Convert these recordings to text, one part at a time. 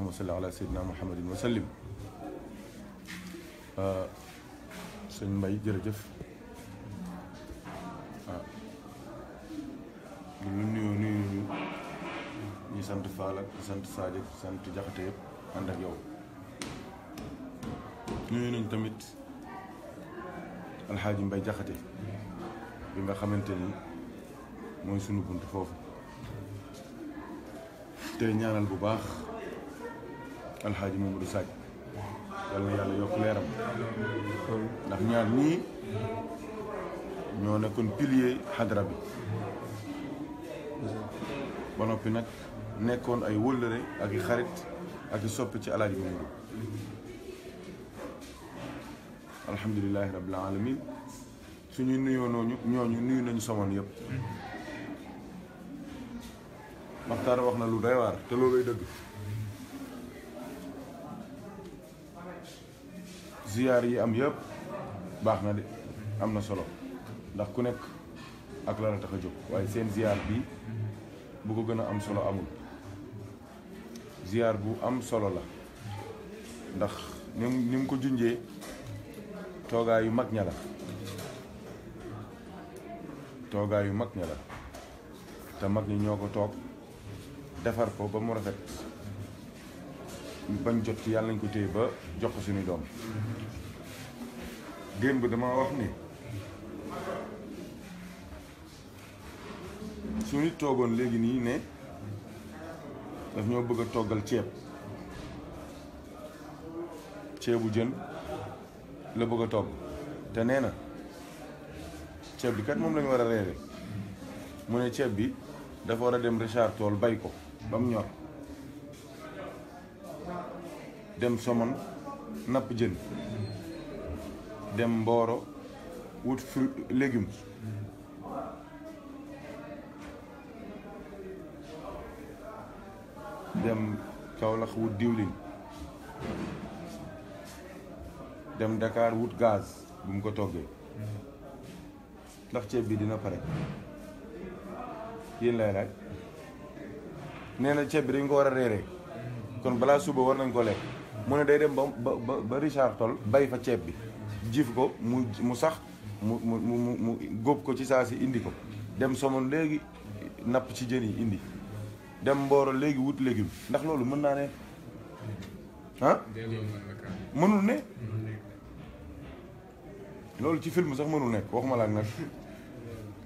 allahumma salli ala sayyidina muhammadin wa sallim. sëñ Mbaye jërëjëf. lu nuyu ñi sant Fall ak sant Sadio sant Jaxate yëpp ànd ak yow. nuyu nañ tamit alxaaji Mbay Jaxate bi nga xamante ni mooy sunu bunt foofu te ñaanal bu baax alxaaji Mamadou Sadj yal na yàlla yokk leeram ndax ñaar ñii ñoo nekkoon pilier xadra bi ba noppi nag nekkoon ay wëllëre ak i xarit ak i soppi ci alaaji Mamadou. alhamdulilahi rabbil alamin suñu nuyoo ñooñu nuyu nañu samoon yëpp. Maxtaar wax na lu doy waar te looluy dëgg. ziyaar yi am yëpp baax na de am na solo ndax ku nekk ak la la tax a jóg waaye seen ziyaar bi bu ko gën a am solo amul. ziyaar bu am solo la ndax ni mu ko junjee toogaa yu mag ña la toogaa yu mag ña la te mag ñi ñoo ko toog defar ko ba mu rafet bañ jot ci yàlla nañ ko téye ba jox ko suñu doom. démb dama wax ni su nit toogoon léegi nii ne daf ñoo bëgg a toggal ceebu jën la bëgg a togg te nee na ceeb bi kat moom la ñu war a reere mu ne ceeb bi dafa war a dem Richard Toll bay ko ba mu ñor dem Somone napp jën dem Mboro wut fruit légumes dem Kaolack wut diwlin dem Dakar wut gaz bu mu ko toggee ndax ceeb bi dina pare yéen lay laaj. nee na ceeb bi dañ ko war a reeree kon balaa suba war nañ ko lekk mu ne day dem ba Richard Toll bay fa ceeb bi jiif ko mu sax mu góob ko ci saa si indi ko dem Somone léegi napp ci jën yi indi dem Mboro léegi wut légume ndax loolu mën naa ne ah mënul ne loolu ci film sax mënul nekk waxuma la ak nag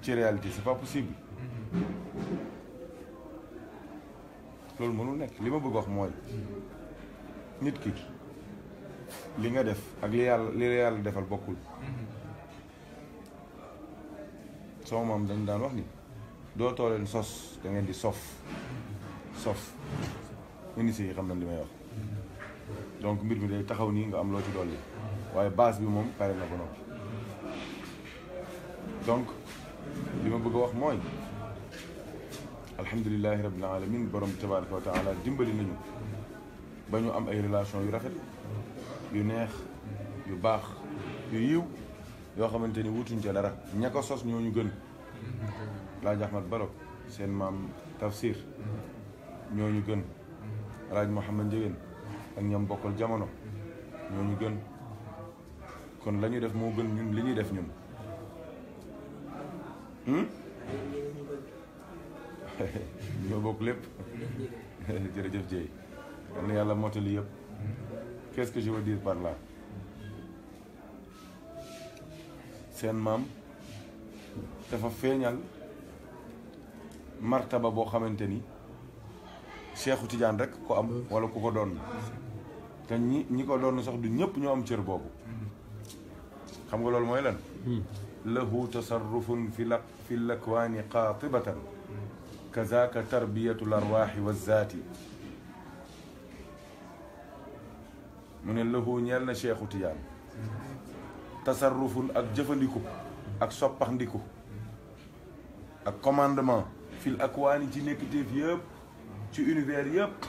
ci réalité c'est pas possible loolu mënul nekk li ma bëgg wax mooy nit ki li nga def ak li la yàlla defal bokkul. sama maam dañ daan wax ni doo tooleen sos da ngeen di sof ministre yi xam nañ li may wax donc mbir mi day taxaw nii nga am loo ci dolli waaye base bi moom pare na ba noppi. donc li ma bëgg a wax mooy alhamdulilahi rabbil alamin borom tabaraka wa taala dimbali nañu ba ñu am ay relation yu rafet yu neex yu baax yu yiw yoo xamante ni wutuñ ca dara ña ko sos ñooñu gën. Laaj Ahmad Baro seen maam Tafsir ñooñu gën. Laaj Mouhamad Ndiéguène ak ñam bokkal jamono ñooñu gën kon la ñu def moo gën ñun li ñuy def ñun. ñoo bokk lépp. jërëjëf Dieye yal na yàlla mottali yëpp. qu'est-ce que je veux dire par là seen maam dafa feeñal martaba boo xamante ni Cheikhu Tidiane rek ko am wala ku ko doon te ñi ko doon sax du ñëpp ñoo am cër boobu xam nga loolu mooy lan lahu tasarrufun fi lakwaani qaatibatan kazaka tarbiyatu l arwaaxi wa zaati mu ne lahu ñeel na Cheikhu Tidiane tasarrufun ak jëfandiku ak soppaxndiku ak commandement fil akwaani ci nekkiteef yëpp ci univers yëpp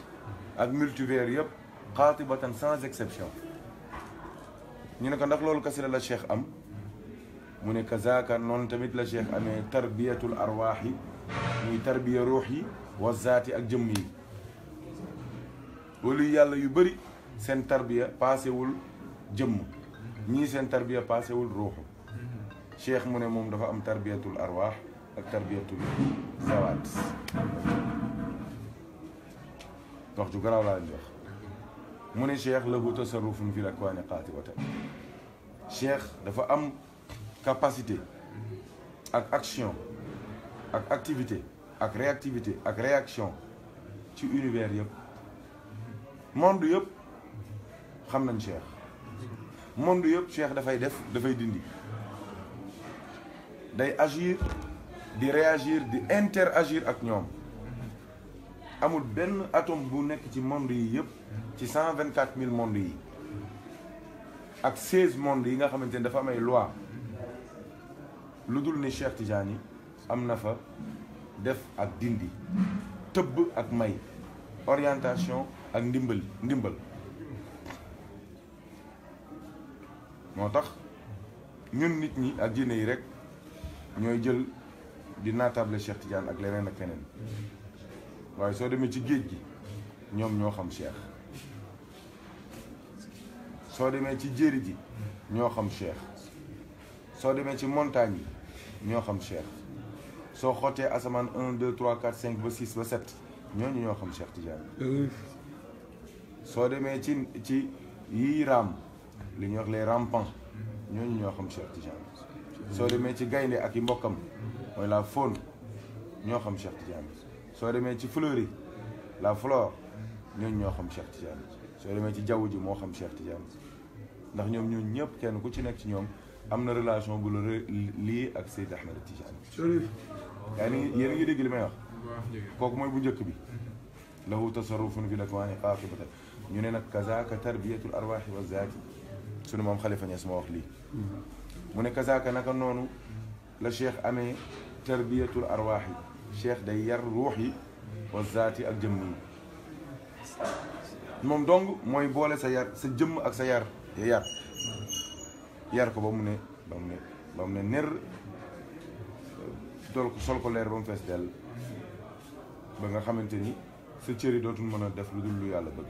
ak multivers yëpp qaatibatan sans exception ñu ne ko ndax loolu kasi la cheikh am mu ne kazaka noonu tamit la cheikh amee tarbiyatul arwaax yi muy tarbiya ruux yi wa zaati ak jëmm yi wala yàlla yu bëri seen tarbiya paasewul jëmm ñii seen tarbiya paasewul ruuxu cheikh mu ne moom dafa am tarbiyatul arwaax ak tarbiyatul zawaat wax ju garaaw laa leen di wax mu ne cheikh lahu tasarrufun fil akwaani qaatibatan cheikh dafa am capacité ak action ak activité ak réactivité ak réaction ci univers yëpp monde yëpp xam nañ cheikh monde yëpp cheikh dafay def dafay dindi day agir di réagir di interagir ak ñoom amul benn atome bu nekk ci monde yi yëpp ci 124 000 monde yi ak 16 monde yi nga xamante ne dafa am ay loi lu dul ni Cheikh Tidiane am na fa def ak dindi tëbb ak may orientation ak ndimbal moo tax ñun nit ñi ak jinne yi rek ñooy jël di naatable Cheikh Tidiane ak leneen ak keneen waaye soo demee ci géej gi ñoom ñoo xam Cheikh soo demee ci jéeri ji ñoo xam Cheikh soo demee ci montagne yi ñoo xam Cheikh soo xottee asamaan 1 2 3 4 5 ba 6 ba 7 ñooñu ñoo xam Cheikh Tidiane soo demee ci yii raam li ñuy wax les rampants ñooñu ñoo xam Cheikh Tidiane soo demee ci gaynde ak i mbokkam mooy la faune ñoo xam Cheikh Tidiane soo demee ci fleur yi la flore ñooñu ñoo xam Cheikh Tidiane soo demee ci jaww ji moo xam Cheikh Tidiane ndax ñoom ñooñu ñëpp kenn ku ci nekk ci ñoom am na relation bu la lii ak Seyd Ahmed Tidiane yaa ni yéen a ngi dégg li may wax kooku mooy bu njëkk bi lahu tasarrufun fi lakwaani qaatibatan ñu ne nag kazaaka tarbiyatul arwaaxi wa zaati sunu moom Xalifa Ñas moo wax lii mu ne kazaaka naka noonu la cheikh amee tarbiyatul arwaaxi cheikh day yar ruux yi wa zaati ak jëmm yi moom dong mooy boole sa yar sa jëmm ak sa yar ko ba mu ne ner dool ko sol ko leer ba mu fees dell ba nga xamante ni sa cëri dootul mën a def lu dul lu yàlla bëgg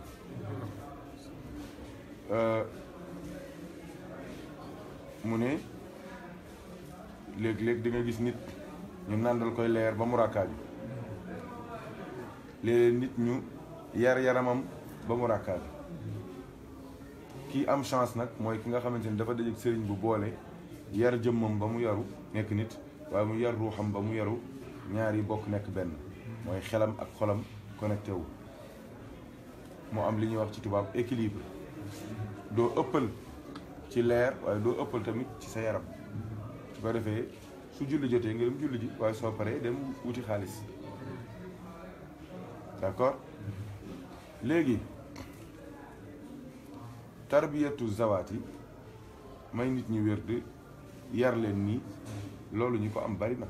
mu ne léeg-léeg di nga gis nit ñu nàndal koy leer ba mu rakkaaju léeg-léeg nit ñu yar yaramam ba mu rakkaaju kii am chance nag mooy ki nga xamante ni dafa dajeek sëriñ bu boole yar jëmmam ba mu yaru nekk nit waaye mu yar ruuxam ba mu yaru ñaar yi bokk nekk benn mooy xelam ak xolam connecté wu moo am li ñuy wax ci tubaab équilibre doo ëppal ci leer waaye doo ëppal tamit ci sa yaram su ko defee su julli jotee nga dem julli ji waaye soo paree dem wuti xaalis d'accord léegi tarbiyatu zawaat yi may nit ñi wér di yar leen nii loolu ñi ko am bari na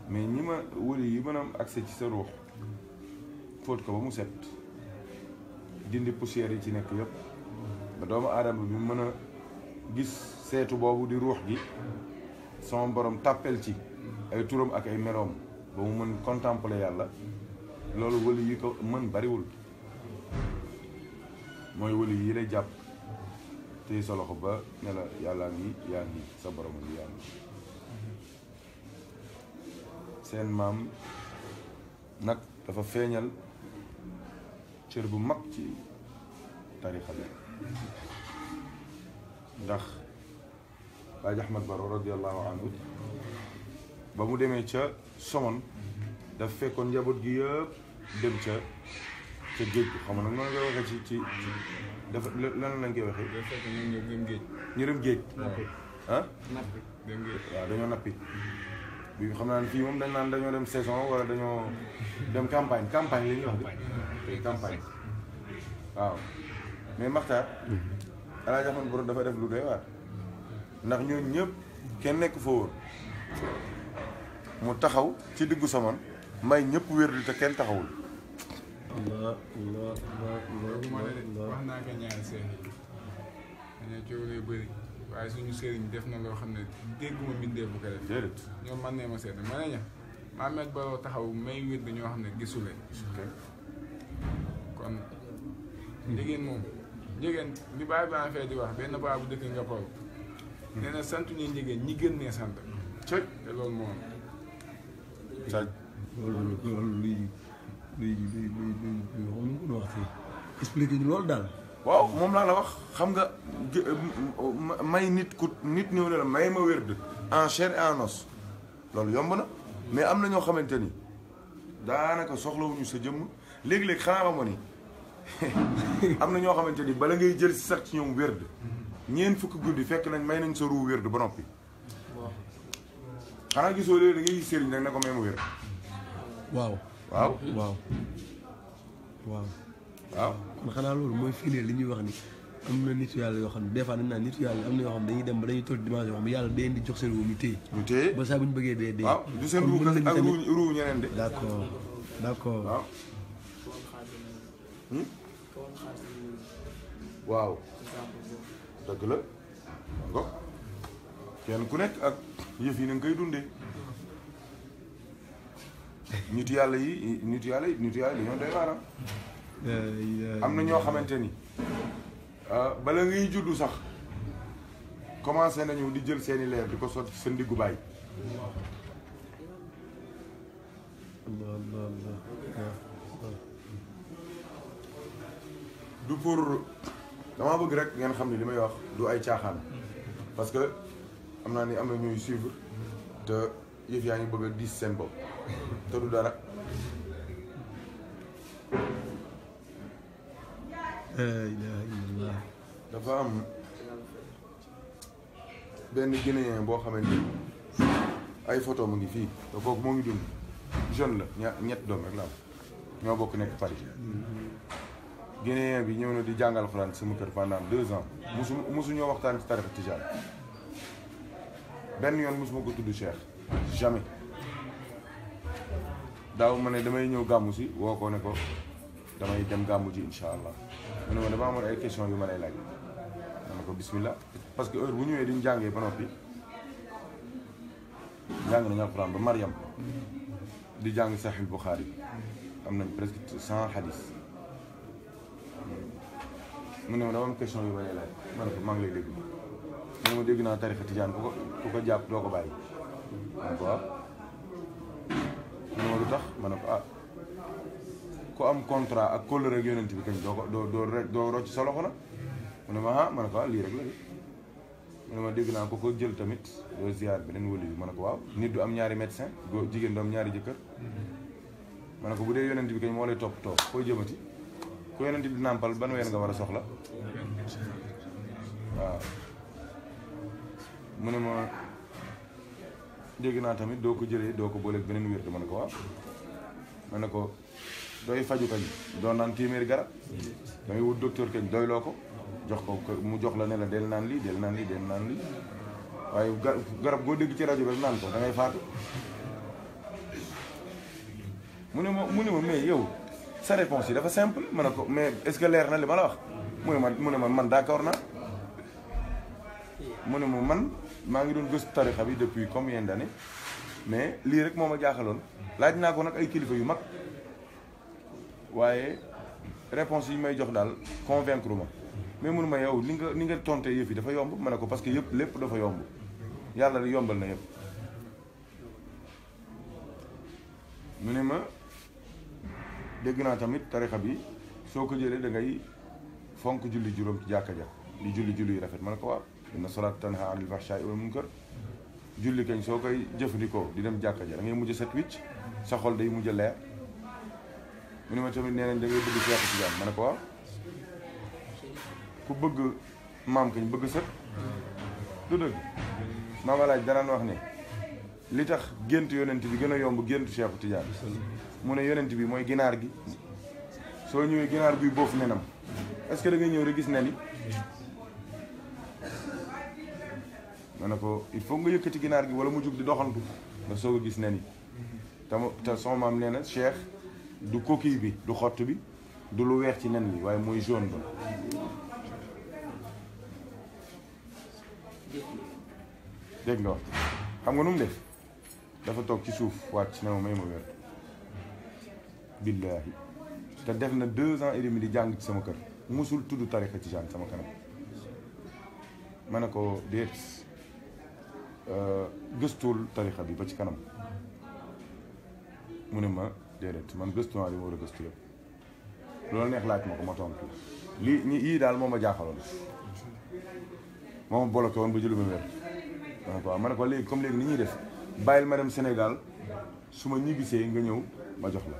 mais ñi ma wëli yi mën a am accès ci sa ruux fóot ko ba mu set dindi poussière yi ci nekk yëpp ba doomu aadama bi mën a gis seetu boobu di ruux gi sama borom tàppel ci ay turam ak ay meloom ba mu mën contempler yàlla loolu wëli yi ko mën bariwul mooy wëli yi lay jàpp te sa loxo ba ne la yàllaa ngi yaa ngi sa borom ngi yaa ngi seen maam nag dafa feeñal cër bu mag ci tarixa bi ndax Baay Ahmad Baro radiyallahu anhu ba mu demee ca Somone daf fekkoon njaboot gi yëpp dem ca géej gi xam nga nag noonu nga waxee ci dafa lan lañ koy waxee. dafa fekk ñu dem géej. ñu dem géej. ah. nappi dem géej. waaw dañoo nappi bi xam naa ne fii moom dañ naan dañoo dem saison wala dañoo dem campagne la ñuy wax de. campagne waaw mais Maxtaar. El Hadj Ahmad Baro dafa def lu doy waar ndax ñooñu ñëpp kenn nekk fa woon mu taxaw ci diggu Somone may ñëpp wér di te kenn taxawul. Allah wax naa ko ñaari seen yi dañoo coow lay bëri waaye suñu sëriñ def na loo xam ne dégguma mbindee bu ko def déedéet ñoom man ne ma seet ma ne ña Ahmed Baro taxaw may wér dañoo xam ne gisuleen kon njigéen moom njigéen li baay baa fee di wax benn baa bu dëkk nga paw nee na sant ñu njigéen ñi gën nee sant te loolu moom loolu luy ko wax expliqué ñu loolu daal. waaw moom laa la wax xam nga may nit ñëw ne la may ma wérd en chair et en os loolu yomb na mais am na ñoo xamante ni daanaka soxlawuñu sa jëmm léegi-léegi xanaa ma ni am na ñoo xamante ni bala ngay jël si sax ci ñoom wérd ñeent fukki guddi fekk nañ may nañ sa ruu wérd ba noppi xanaa gisoo léegi da ngay gis sëriñ nag ne ko may ma wérd waaw waaw waaw waaw waaw kon xanaa loolu mooy fii li ñuy wax ni am na nitu yàlla yoo xam ne des fois dañ naan nitu yàlla am na yoo xam ne dañuy dem ba dañuy toll dimanche yoo xam ne yàlla day indi jox seen ruu ñu téye ñu téye ba saa bu ñu bëggee dee waaw du seen ruu ak ruu ñeneen de d'accord d'accord waaw waaw dëgg la ngo kenn ku nekk ak yëf yi na nga koy dundee nitu yàlla yi dañoo doy waar am na ñoo xamante ni bala ngay juddu sax commencé nañu di jël seeni leer di ko sotti sa ndiggu baay du pour dama bëgg rek ngeen xam ne li may wax du ay caaxaan parce que am naa ni am na ñuy suivre te yëf yaa ngi bëgg a diis seen bopp te du dara la ilaha illallah dafa am benn Guinéen boo xamante ni ay photo mu ngi fii te kooku moo ngi dund jeune la ñett doom rek la am ñoo bokk nekk Paris Guinéen bi ñëw na di jàngal Alxuraan sama kër pendant 2 ans musu ñoo waxtaan ci tarixa tijaan benn yoon musuma ko tudd Cheikh jamais daaw ma ne damay ñëw gàmmu si woo ko ne ko damay dem gàmmu ji insha allah mu ne ma dama amoon ay question yu ma lay laaj dama ko bismillah parce que heure bu ñëwee diñ jàngee ba noppi jàng nañu Alxuraan ba Mariam di jàng Sahih Bukhari am nañ presque 100 hadis mu ne ma dama am question yu ma lay laaj ma ne ko maa ngi lay dégg mu ne ma dégg naa tarixa tijaan ku ko jàpp doo ko bàyyi ma ne ko waaw mu ne ma lu tax ma ne ko ku am contrat ak kóllëre ak yonent bi kañ doo rocc sa loxo nag mu ne ma ma ne ko lii rek la mu ne ma dégg naa ko jël tamit doo ziar beneen wëli bi ma ne ko waaw nit du am ñaari médecin góor jigéen du am ñaari jëkkër ma ne ko bu dee yonent bi kañ moo lay toppatoo fooy jëmati ku yonent bi nàmpal ban ween nga war a soxla waaw mu ne ma dégg naa tamit doo ko jëlee doo ko booleeg beneen wér ma ne ko waaw ma ne ko doy faju kañ doo naan téeméeri garab dangay wut docteur kañ doyloo ko jox ko mu jox la ne la del naan lii del naan lii del naan lii waaye garab goo dégg ci rajo bi naan ko da ngay faatu mu ne ma mais yow sa réponse yi dafa simple ma ne ko mais est-ce que leer na li ma la wax mu ne ma man d'accord naa mu ne ma man maa ngi doon gëstu tarixa bi depuis combien d'années mais lii rek moo ma jaaxaloon laaj naa ko nag ay kilifa yu mag waaye réponse yi may jox daal convaincre ma mais mënu ma yow ni nga tonte yëf yi dafa yomb ma ne ko parce que lépp dafa yomb yàlla yombal na yëpp mu ne ma dégg naa tamit tarixa bi soo ko jëlee da ngay fonk julli juróom ci jàkka ja li julli yu rafet ma ne ko waaw inna salaat tanha anil fahshaa'i wal munkar julli kañ soo koy jëfandikoo di dem jàkka ja da ngay mujj set wicc sa xol day mujj leer mu ne ma tamit nee nañ da ngay bëgg Cheikh Tidiane ma ne ko waaw ku bëgg maam kañ bëgg sët du dëgg maam Alaaj danaan wax ne li tax gént yonent bi gën a yomb géntu Cheikh Tidiane mu ne yonent bi mooy ginaar gi soo ñëwee ginaar guy boofu nenam est-ce que da ngay ñëw rek gis nen yi ma ne ko il faut nga yëkkati ginaar gi wala mu jug di doxantu nga soog a gis nen yi te sama maam nee na Cheikh du coquille bi du xott bi du lu weex ci nen bi waaye mooy jaune ba dégg nga wax xam nga nu mu def dafa toog ci suuf wàcc ne ma may ma wér billaahi te def na 2 ans et demi di jàng ci sama kër musul tudd tarixa tijaan sama kanam ma ne ko déet gëstuwul tarixa bi ba ci kanam mu ne ma déedéet man gëstu naa li ma war a gëstu yëpp loolu neex laaj ma ko ma tontu yii daal moom ma jaaxaloon moom ma bloqué woon ba jëlu ma wér ma ne ko waaw ma ne ko léegi comme léegi ni ñuy def bàyyil ma dem Sénégal su ma ñibbisee nga ñëw ma jox la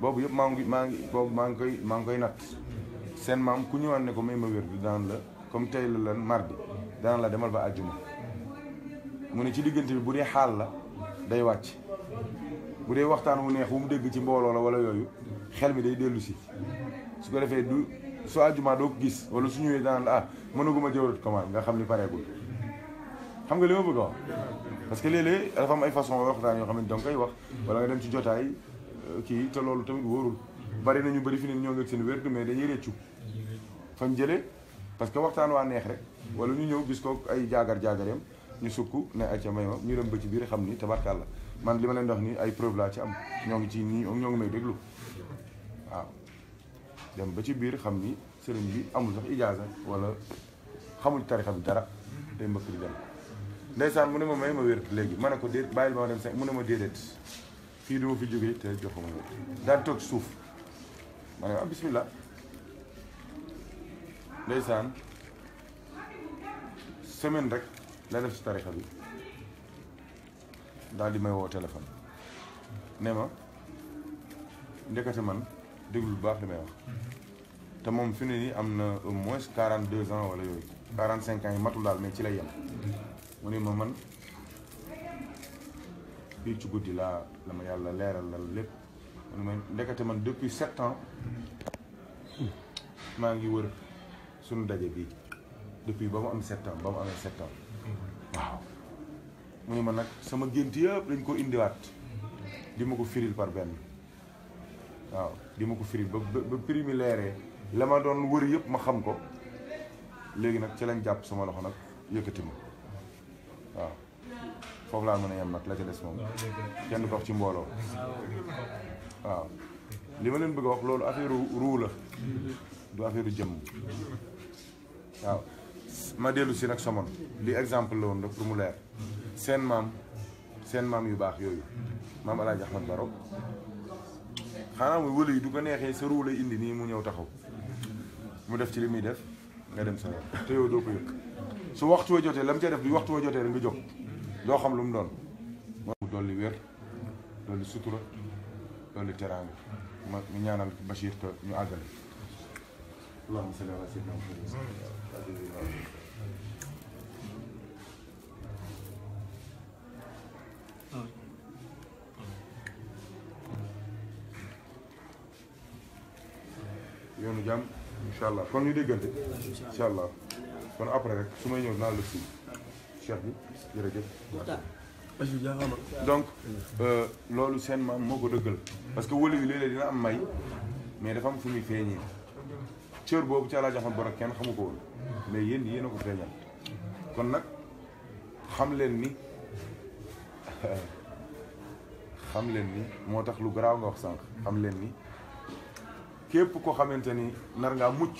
boobu yëpp maa ngi koy natt seen maam ku ñëwaan ne ko may ma wér di daan la comme tey la lan mardi daan la demal ba àjjuma mu ne ci diggante bi bu dee xaal la day wàcc bu dee waxtaan wu neex wu mu dégg ci mbooloo la wala yooyu xel mi day dellu si su ko defee du su àjjuma doo ko gis wala su ñëwee daan la mënaguma jëwrat commande nga xam ni pareegul xam nga li ma bëgg a wax parce que léeg-léeg dafa am ay façon waxtaan yoo xam ne danga koy wax wala nga dem ci jotaay kii te loolu tamit wóorul bari nañu bari fi ne ñoo ngi seen wér mais dañuy réccu fañ jëlee parce que waxtaan waa neex rek wala ñu ñëw gis ko ay jaagar-jaagareem ñu sukk ne ay ca may ma ñu dem ba ci biir xam ni tabarkàlla man li ma leen wax nii ay preuve laa ci am ñoo ngi ci nii ñoo ngi may déglu waaw dem ba ci biir xam ni sëriñ bi amul sax ijaaza wala xamul tarixa bi dara day mbëkk di dem ndeysaan mu ne ma may ma wér léegi ma ne ko déet bàyyil ma dem mu ne ma déedéet fii duma fi jógee te joxuma wér daal toog suuf ma ne bismillah ndeysaan semaine rek la def si tarixa bi daal di may woo téléphone ne ma ndekete man déglu bu baax li may wax te moom fi ne nii am na au moins 42 ans wala yooyu 45 ans yi matul daal mais ci lay yem mu ne ma man bii ci guddi la ma yàlla leeral la lépp mu ne ma ndekete man depuis 7 ans maa ngi wër suñu daje bii depuis ba mu am 7 ans ba mu amee 7 ans waaw mu ne ma nag sama gént yëpp dañ ko indiwaat di ma ko firil par benn waaw di ma ko firil ba prix mi leeree la ma doon wër yëpp ma xam ko léegi nag ci lañ jàpp sama loxo nag yëkkati ma waaw foofu laa mën a yem nag la ca des moom kenn du ko wax ci mbooloo waaw li ma leen bëgg a wax loolu affaire ruu la du affaire jëmm waaw ma dellu si nag somon li exemple la woon rek pour mu leer seen maam yu baax yooyu maam Alaaji Ahmad Baro xanaa muy wëlu yi du ko neexee sa ruu lay indi nii mu ñëw taxaw mu def ci li muy def nga dem sa yoon te yow doo ko yëg su waxtu wa jotee la mu ca def du waxtu wa jotee rek nga jóg doo xam lu mu doon mu dolli wér dolli sutura dolli teraanga ma ñu ñaanal Bachir te ñu àggale allahumma salli ala sayyidina Muhammad yoonu jàmm incha allah kon ñu déggante incha allah kon après rek su may ñëw naa la si cheikh bi jërëjëf donc loolu seen maam moo ko dëggal parce que wëlu yi léeg-léeg dina am may mais dafa am fu muy feeñee cër boobu ci Alaaji Ahmad Baro kenn xamu ko woon mais yéen a ko feeñal kon nag xam leen ni moo tax lu garaaw nga wax sànq xam leen ni képp ko xamante ni nar ngaa mucc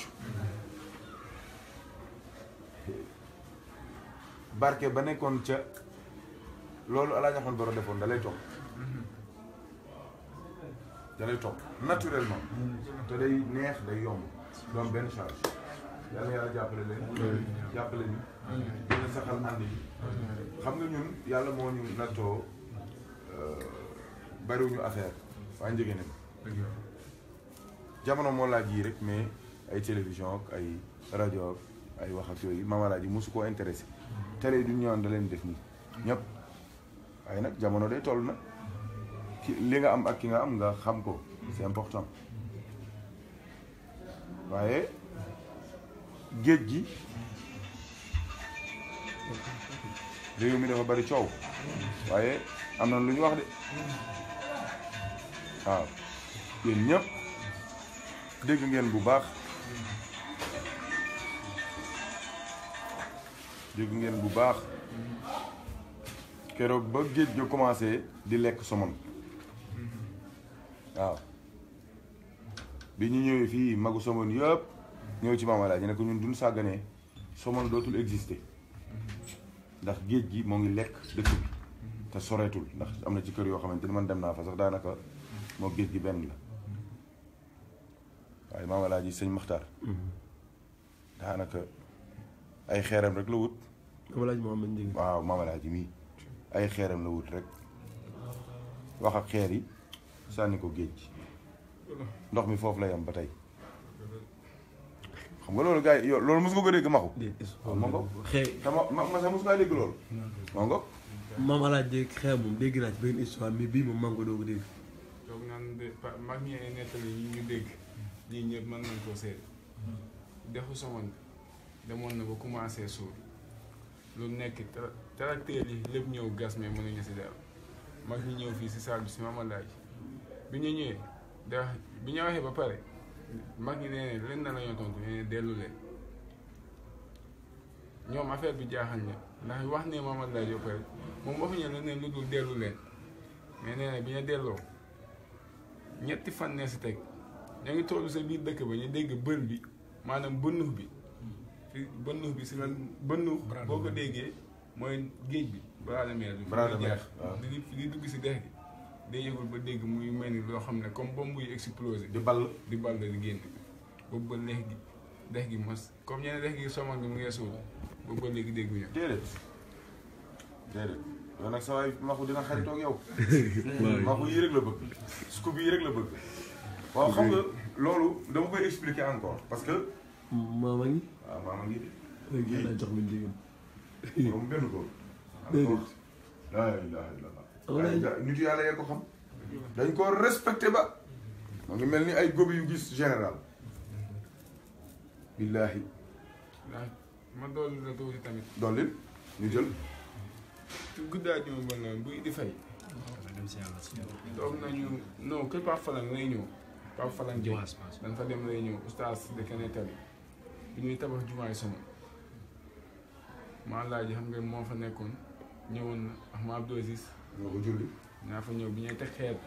barke ba nekkoon ca loolu Alaaji Ahmad Baro defoon da lay topp naturellement te day neex day yomb doom benn charge yàlla yàlla jàppale leen jàppale ñu dina saxal ànd yi xam nga ñun yàlla moo ñu nattoo bariwuñu affaire waa njëgee ne jamono moo laaj yii rek mais ay télévision ak ay rajo ak ay wax ak yooyu Mame Alaaji mosu koo intéressé télé yi du ñëwoon da leen def nii ñëpp waaye nag jamono day toll nag li nga am ak ki nga am nga xam ko c'est important waaye géej gi réew mi dafa bari coow waaye am na lu ñu wax de waaw yéen ñëpp dégg ngeen bu baax keroog ba géej ga commencé di lekk somon waaw bi ñu ñëwee fii magu somon yëpp ñëw ci Maam Alaaji ne ko ñun duñ sàgganee Somone dootul exister ndax géej gi moo ngi lekk dëkk bi te soreetul ndax am na ci kër yoo xamante ni man dem naa fa sax daanaka moo géej gi benn la waaye Maam Alaaji sëñ Maxtaar daanaka ay xeeram rek la wut. Maam Alaaji Mouhamed Ndieguène. waaw Maam Alaaji mii ay xeeram la wut rek wax ak xeer yi sànni ko géej gi ndox mi foofu la yam ba tey xam nga loolu gars yi yow loolu mos nga ko dégg maxu. ma ngo xee ma sax mos ngaa dégg loolu. ma ngo Maam Alaaji xeer moom dégg naa ci benn histoire mais bii moom maa ngi ko doog a dégg. toog naan de mag ñi ay nettali yi ñu dégg ñii ñëpp mën nañ koo seet dexu Somone demoon na ba commencé suul lu nekk tracteur yi lépp ñëw gas mais mënuñu si dara mag ñi ñëw fii si salle bi si Maam Alaaji bi ñu ñëwee da bi ñu waxee ba pare mag ñi nee ne leen na la ñoo tontu nee ne dellu leen ñoom affaire bi jaaxal ne ndax wax ne Maam Alaaji ba pare moom waxuñu la ne lu dul dellu leen mais nee na bi ñu delloo ñetti fan ne si teg ñoo ngi tollu sa biir dëkk ba ñu dégg bël bi maanaam bënnux bi fi bënnux bi si la bënnux boo ko déggee mooy géej bi bras de mer bi di dugg si dex gi day yëgul ba dégg muy mel ni loo xam ne comme bombe yu explosé di ball di génn boobu ba dex gi mos comme ñeneen dex gi Somone bi mu ngi suul boobu ba léegi dégg ñu déedéet yow nag sa waay maxu dina xaritoog yow maxu yii rek la bëgg scoop yi rek la bëgg waaw xam nga loolu dama koy expliquer encore parce que maama ngi. waaw maama ngi léegi yàlla jox ma Ndieguène. moom benn góor déedéet. laa ilaaha illallaah nitu yàlla yee ko xam dañ ko respecté ba moo ngi mel ni ay góob yu gis général billaahi ndax ma dolli la tuuti tamit dolli ñu jël ci guddaa ji ma bon noonu buy di fay toog nañu non kër Pape Falan lay ñëw Pape Falan Dieng dañ fa dem lay ñëw oustaz de Kenetali bi ñuy tabax jumaay Somone Maam Alaaji xam nga moo fa nekkoon ñëwoon na ak ma Abdou Aziz ñoo ko julli ñaa fa ñëw bi ñuy teg xeet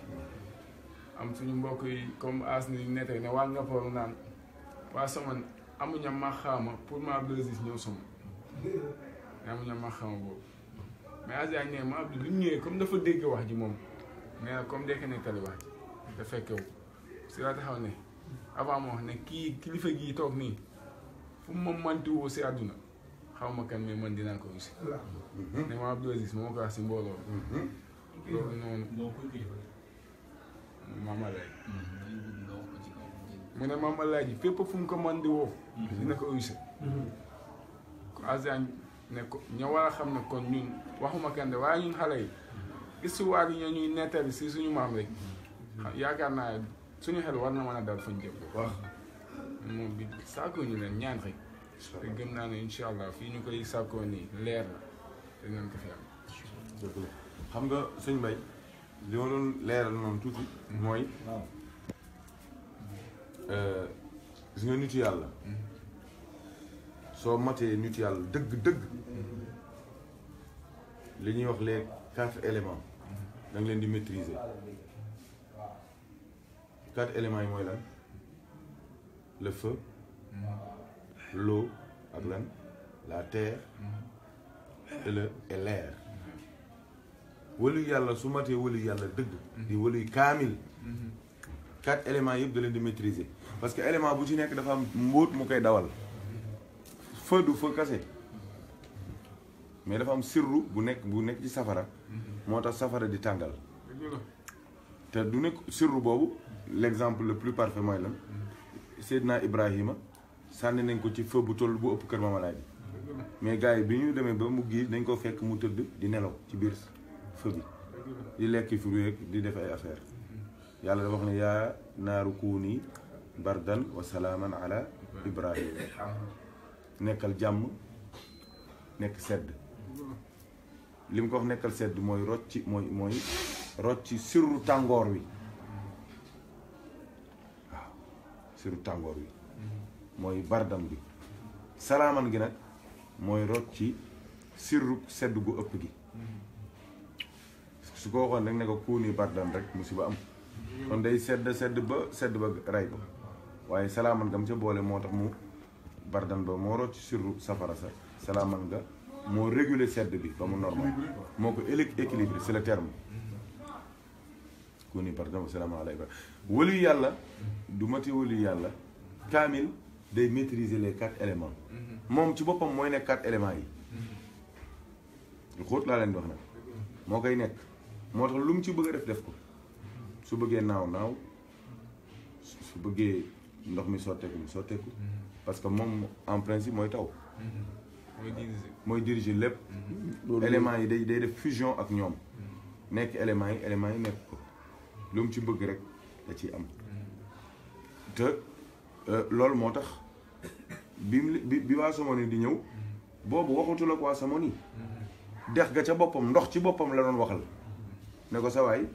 am suñu mbokk yi comme as ni nette ne waa Ngapoor naan waa Somone amuñu maxaama pour ma Abdou Aziz ñëw Somone amuñu maxaama boobu mais Asiya ne ma Abdou li mu ñëwee comme dafa dégg wax ji moom nee na comme dégg ne tali wax ji da fekkewu si la taxaw ne avant moo wax ne kii kilifa gii toog nii fu mu ma manti woo si àdduna xaw ma kan mais man dinaa ko aussi ne ma Abdou Aziz moo ko wax si mbooloo loolu noonu Maam Alaaji mu ne Maam Alaaji fépp fu mu ko man di woo dina ko uyse ko Asiya ne ko ña war a xam ne kon ñun waxuma kenn de waaye ñun xale yi histoire yi ñuy nettali si suñu maam rek yaakaar naa suñu xel war na mën a dal fañ jëm waaw moom bi sàkkoo ñu leen ñaan rek te gëm naa ne incha allah fii ñu koy sàkkoo nii leer na te dinañ ko fi am dëgg la xam nga sëñ Mbaye li ma doon leeral noonu tuuti mooy gis nga nitu yàlla soo matee nitu yàlla dëgg li ñuy wax les 4 éléments da nga leen di maîtriser 4 éléments yi mooy lan le feu l'eau ak lan la terre et l'air wëlu yàlla su matee wëlu yàlla dëgg di wëluy kaamil 4 éléments yëpp da leen di maîtriser parce que élément bu ci nekk dafa am mbóot mu koy dawal feu du feu kase mais dafa am sirru bu nekk ci safara moo tax safara di tàngal te du nekk sirru boobu l'exemple le plus parfait mooy lan Seydina Ibrahima sànni nañ ko ci feu bu toll bu ëpp kër Maam Alaaji mais gars yi bi ñu demee ba mu gis dañ ko fekk mu tëdd di nelaw ci biir feu bi di lekk fruit rek di def ay affaire yàlla dafa wax ne yaa naaru kuuni bardan wa salaaman ala Ibrahima nekkal jàmm nekk sedd li mu ko wax nekkal sedd mooy rocci mooy rocci sirru tàngoor wi waaw sirru tàngoor wi mooy bardam bi salaaman gi nag mooy rocci sirru sedd gu ëpp gi su ko waxoon rek ne ko kuuni bardan rek musiba am kon day sedd ba rey ko waaye salaaman gam ca boole moo tax mu bardan ba moo rocc sirru safara sa salaaman nga moo réguler sedd bi ba mu normal moo ko équilibré c'est le terme ku ni bardan salaaman alayka wëlu yàlla du mati wëlu yàlla kaamil day maîtriser les 4 éléments moom ci boppam mooy nekk 4 éléments yi lu xóot laa leen di wax nag moo koy nekk moo tax lu mu ci bëgg a def ko su bëggee naaw su bëggee ndox mi sotteeku parce que moom en principe mooy taw mooy diriger lépp éléments yi day def fusion ak ñoom nekk éléments yi nekk ko lu mu ci bëgg rek da ciy am te loolu moo tax bi waa Somone di ñëw boobu waxutul ak waa Somone dex ga ca boppam ndox ci boppam la doon waxal ne ko sa waay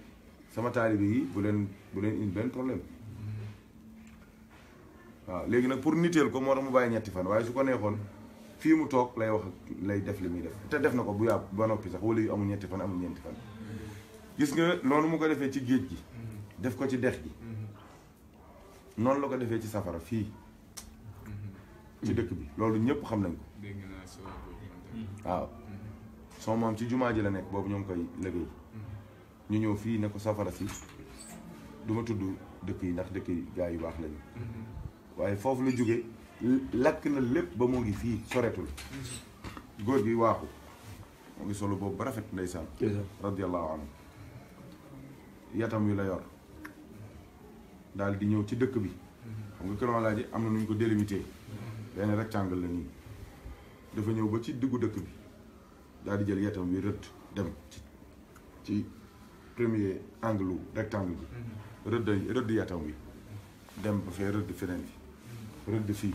sama taalibe yi bu leen indi benn problème waaw léegi nag pour niteel ko moo tax mu bàyyi ñetti fan waaye su ko neexoon fii mu toog lay wax lay def li muy def te def na ko bu yàpp ba noppi sax wala yu amul ñetti fan amul ñeenti fan gis nga noonu mu ko defee ci géej gi def ko ci dex gi noonu la ko defee ci safara fii ci dëkk bi loolu ñëpp xam nañ ko waaw son maam ci jumaa ji la nekk boobu ñoo ngi koy liggéey ñu ñëw fii ne ko safara si du ma tudd dëkk yi ndax dëkk yi gaa yu baax lañu waaye foofu la jóge lakk na lépp ba mu ngi fii soretul góor gi waaxu mu ngi solo boobu ba rafet ndeysaan radiyallahu anhu yatam wi la yor daal di ñëw ci dëkk bi xam nga Kër Alaaji am na nu ñu ko délimité benn rectangle la nii dafa ñëw ba ci diggu dëkk bi daal di jël yatam wi rëdd dem ci premier angle rectangle bi rëdd yatam wi dem ba fee rëdd feneen fi rëdd fii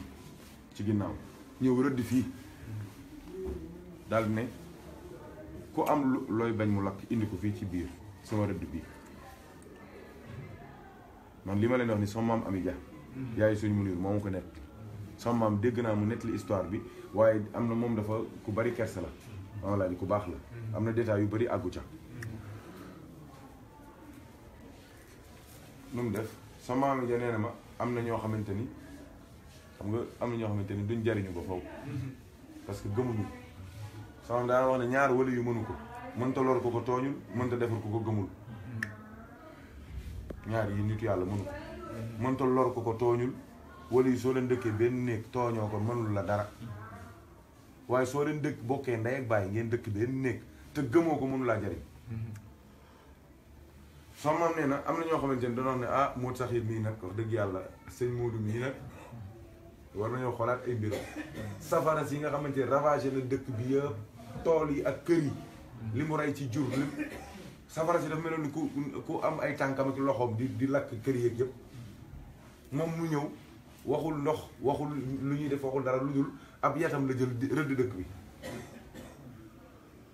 ci ginnaaw ñëw rëdd fii daal ne ku am looy bañ mu lakk indi ko fii ci biir sama rëdd bii man li ma leen wax ni sama maam Ami Dia yaay suñu mu niir moo ma ko nett sama maam dégg naa mu nettali histoire bi waaye am na moom dafa ku bari kersa la walla ku baax la am na détails yu bari àggu ca nu mu def sama maam Ami Dia nee na ma am na ñoo xamante ni xam nga am na ñoo xamante ni duñ jariñu ba foofu parce que gëmuñu sama daana wax ne ñaar wala yu mënu ko mënta lor ko ko tooñul mënta defar ko ko gëmul ñaar yi nit yàlla mënu ko mënta lor ko ko tooñul wala yi soo leen dëkkee benn néeg tooñoo ko mënul la dara waaye soo leen dëkk bokkee ndey ak bàyyi ngeen dëkk benn néeg te gëmoo ko mënu laa jariñ sama maam nee na am na ñoo xamante ni danoon ne ah Modou Sakhir mii nag wax dëgg yàlla sëñ Modou mii nag war nañoo xoolaat ay mbiram safara si nga xamante ni ravagé na dëkk bi yëpp tool yi ak kër yi li mu rey ci jur li safara si dafa meloon ni ku am ay tànkam ak loxoom di lakk kër yeeg yëpp moom mu ñëw waxul ndox waxul lu ñuy def waxul dara lu dul ab yatam la jël rëdd dëkk bi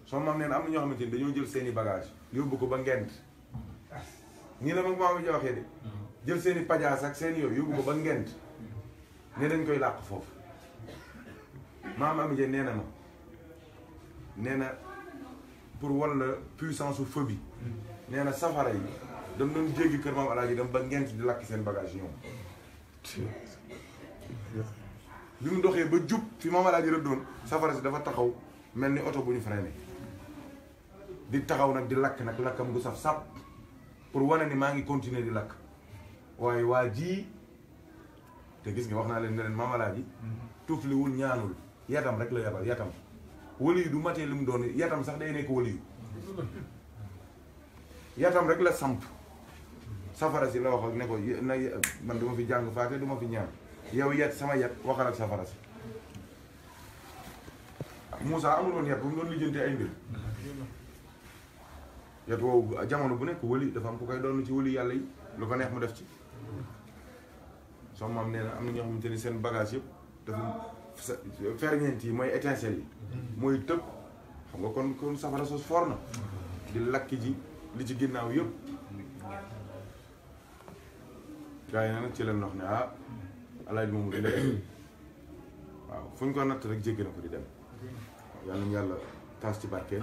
soo maam nee na am na ñoo xamante ni dañoo jël seeni bagage yóbbu ko ba Ngent nii la ma maam ji waxee de jël seeni pajaas ak seeni yooyu yóbbu ko ba Ngent ne dañ koy làq foofu maam Ami Dia nee na ma nee na pour walla puissance su feu bi nee na safara yi dañ doon jéggi kër maam Alaaji dem ba Ngent di lakk seen bagage ñoom bi mu doxee ba jub fi maam Alaaji rëddoon safara si dafa taxaw mel ni oto bu ñu freiné di taxaw nag di lakk nag lakkam gu saf sap pour wane ni maa ngi continuer di lakk waaye waa ji te gis nga wax naa leen ne leen maam Alaaji tufliwul ñaanul yatam rek la yabal yatam wali yu du matee li mu doon yatam sax day nekk wali yu yatam rek la samp safara si la wax ak ne ko na man duma fi jàng faate duma fi ñaan yow yet sama yet waxal ak safara si Moussa amul woon yet bu mu doon lijjante ay mbir yet woowu jamono bu nekk wali dafa am ku koy doon ci wali yàlla yi lu ko neex mu def ci soo maam nee na am na ñoo xamante ni seen bagage yëpp dafa ferñeent yi mooy étincelle yi mooy tëb xam nga kon safara sos for na di lakk ji li ci ginnaaw yëpp gars yi nag ci leen wax ne ah Alaaji moomu di dem waaw fu ñu ko natt rek jéggi na ko di dem yàlla nañu yàlla taas ci barkeel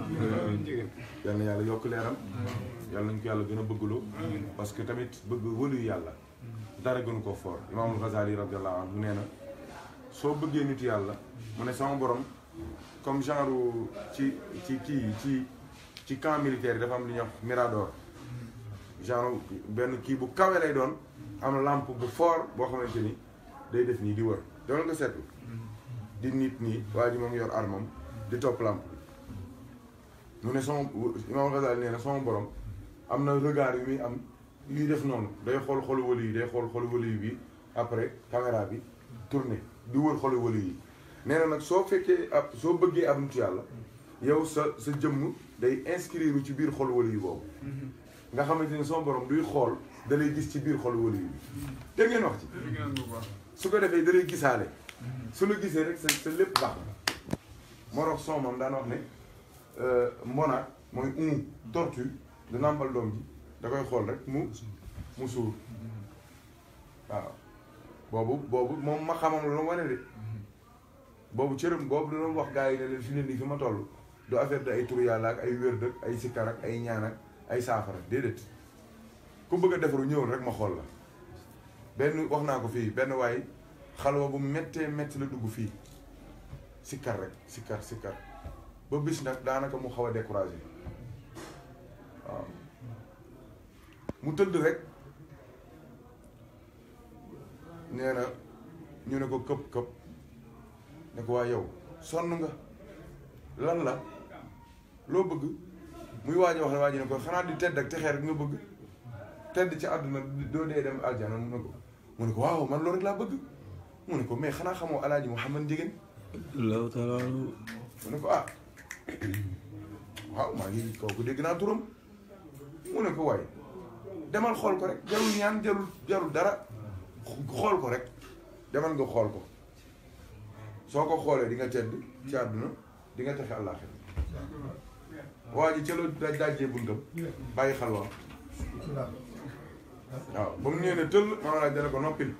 yàlla na yàlla yokk leeram yàlla nañ ko yàlla gën a bëggloo parce que tamit bëgg wëlu yàlla dara gënu ko fort Imaamul Ghazali radiyallahu anhu nee na soo bëggee nitu yàlla mu ne sama borom comme genre ci camp militaire yi dafa am li ñuy wax mirador genre benn kii bu kawe lay doon am lampe bu fort boo xamante ni day def nii di wër dama nga seetlu di nit nii waa ji moom yor armam di topp lampe mu ne sama Imam Ghazali nee na sama borom am na regard yu muy am yuy def noonu day xool xolu wali yi day xool xolu wali yi bi après caméra bi tourné di wër xolu wali yi nee na nag soo fekkee ab soo bëggee ab nitu yàlla yow sa jëmm day inscrire ci biir xolu wali yi boobu nga xamante ni sama borom duy xool da lay gis ci biir xolu wali yi bi dégg ngeen wax ci su ko defee da lay gisaale su la gisee rek sa lépp baax na moo tax son moom daan wax ne mbonaat mooy tortue du nàmpal doom ji da koy xool rek mu suur waaw boobu moom ma xamam la lu wane de boobu cërëm boobu da doon wax gars yi ne leen fi ne nii fi ma toll du affaire de ay tur yàlla ak ay wér dëkk ay sikkar ak ay ñaan ak ay saafara déedéet ku bëgg a defaru ñëwul rek ma xool la benn wax naa ko fii benn waay xalwa bu méttee métti la dugg fii sikkar rek sikkar ba bis nag daanaka mu xaw a découragé waaw mu tëdd rek nee na ñu ne ko këpp ne ko waa yow sonn nga lan la loo bëgg muy waaj a wax ne waaj ne ko xanaa di tedd ak texeer rek nga bëgg tedd ci àdduna doo dee dem aljana mu ne ko waaw man loolu rek laa bëgg mu ne ko mais xanaa xamoo alaaji Mouhamad Ndiéguène allahu taala mu ne ko ah waaw maa ngi kooku dégg naa turam mu ne ko waaye demal xool ko rek jarul ñaan jarul dara xool ko rek demal nga xool ko soo ko xoolee di nga tedd ci àdduna di nga texe àllaaxira waa ji ca la dajjee buntam bàyyi xalwa waaw ba mu ñëwee ne tëll maama laaj dana ko noppil